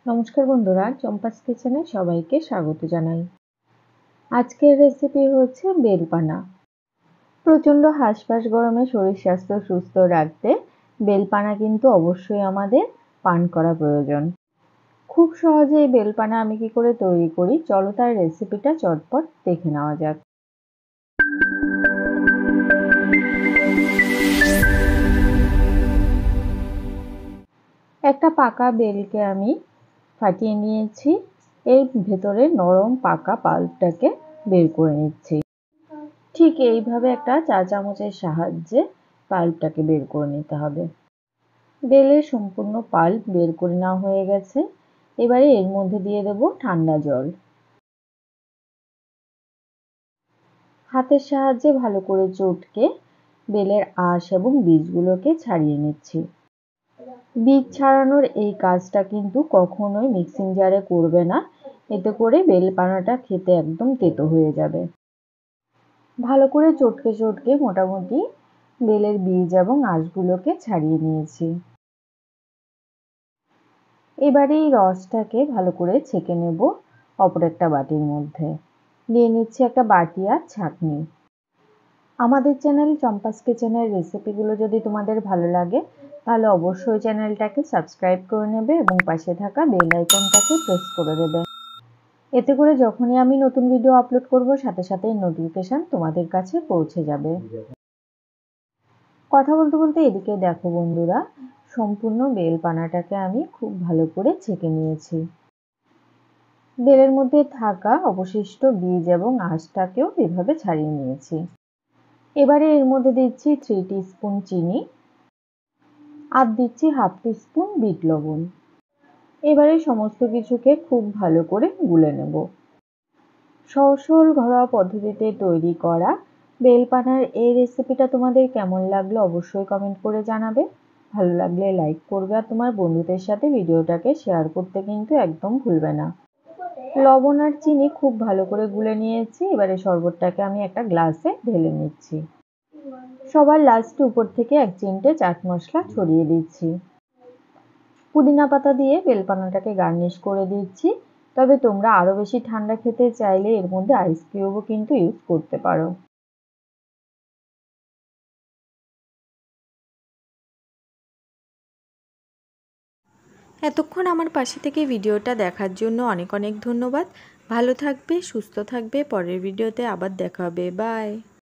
নমস্কার বন্ধুরা, চম্পাস কিচেনে সবাইকে স্বাগত জানাই। আজকের রেসিপি হচ্ছে বেলপানা। প্রচণ্ড হাঁসফাঁস গরমে শরীর স্বাস্থ্য সুস্থ রাখতে বেলপানা কিন্তু অবশ্যই আমাদের পান করা প্রয়োজন। খুব সহজে এই বেলপানা আমি কি করে তৈরি করি, চলো তার রেসিপিটা চটপট দেখে নেওয়া যাক। একটা পাকা বেলকে আমি ফাটিয়ে নিয়েছি, এর ভেতরে নরম পাকা পাল্পটাকে বের করে নিচ্ছি। ঠিক এইভাবে একটা চা চামচের সাহায্যে পাল্পটাকে বের করে নিতে হবে। বেলের সম্পূর্ণ পাল্প বের করে নেওয়া হয়ে গেছে। এবারে এর মধ্যে দিয়ে দেব ঠান্ডা জল। হাতের সাহায্যে ভালো করে চটকে বেলের আঁশ এবং বীজগুলোকে ছাড়িয়ে নিচ্ছি। বীজ ছাড়ানোর এই কাজটা কিন্তু কখনোই মিক্সিং জারে করবে না, এতে করে বেলপানাটা খেতে একদম তেতো হয়ে যাবে। ভালো করে চটকে চটকে মোটামুটি বেলের বীজ এবং আঁশগুলোকে ছাড়িয়ে নিয়েছি। এবারে এই রসটাকে ভালো করে ছেঁকে নেব অপর একটা বাটির মধ্যে। নিয়ে নিচ্ছি একটা বাটি আর ছাঁকনি। আমাদের চ্যানেল চম্পাস কিচেনের রেসিপিগুলো যদি তোমাদের ভালো লাগে তাহলে অবশ্যই চ্যানেলটাকে সাবস্ক্রাইব করে নেবে এবং পাশে থাকা বেল আইকনটাকে প্রেস করে দেবে। এতে করে যখনই আমি নতুন ভিডিও আপলোড করব সাথে সাথেই নোটিফিকেশন তোমাদের কাছে পৌঁছে যাবে। কথা বলতে বলতে এদিকে দেখো বন্ধুরা, সম্পূর্ণ বেলপানাটাকে আমি খুব ভালো করে ছেঁকে নিয়েছি। বেলের মধ্যে থাকা অবশিষ্ট বীজ এবং আঁশটাকেও এভাবে ছাড়িয়ে নিয়েছি। এবারে এর মধ্যে দিচ্ছি 3 টিস্পুন চিনি আর দিচ্ছি হাফ টিস্পুন বিট লবণ। এবারে সমস্ত কিছুকে খুব ভালো করে গুলে নেব। সহজ সরল ঘরোয়া পদ্ধতিতে তৈরি করা বেলপানার এই রেসিপিটা তোমাদের কেমন লাগলো অবশ্যই কমেন্ট করে জানাবে। ভালো লাগলে লাইক করবে আর তোমার বন্ধুদের সাথে ভিডিওটাকে শেয়ার করতে কিন্তু একদম ভুলবে না। লবণ আর চিনি খুব ভালো করে গুলে নিয়েছি। এবারে শরবতটাকে আমি একটা গ্লাসে ঢেলে নিচ্ছি। সবার লাস্টে উপর থেকে 1 চিমটে চাট মশলা ছড়িয়ে দিচ্ছি। পুদিনা পাতা দিয়ে বেলপানাটাকে গার্নিশ করে দিচ্ছি। তবে তোমরা আরো বেশি ঠান্ডা খেতে চাইলে এর মধ্যে আইস কিউবও কিন্তু ইউজ করতে পারো। এতক্ষণ আমার পাশে থেকে ভিডিওটা দেখার জন্য অনেক অনেক ধন্যবাদ। ভালো থাকবে, সুস্থ থাকবে। পরের ভিডিওতে আবার দেখা হবে। বাই।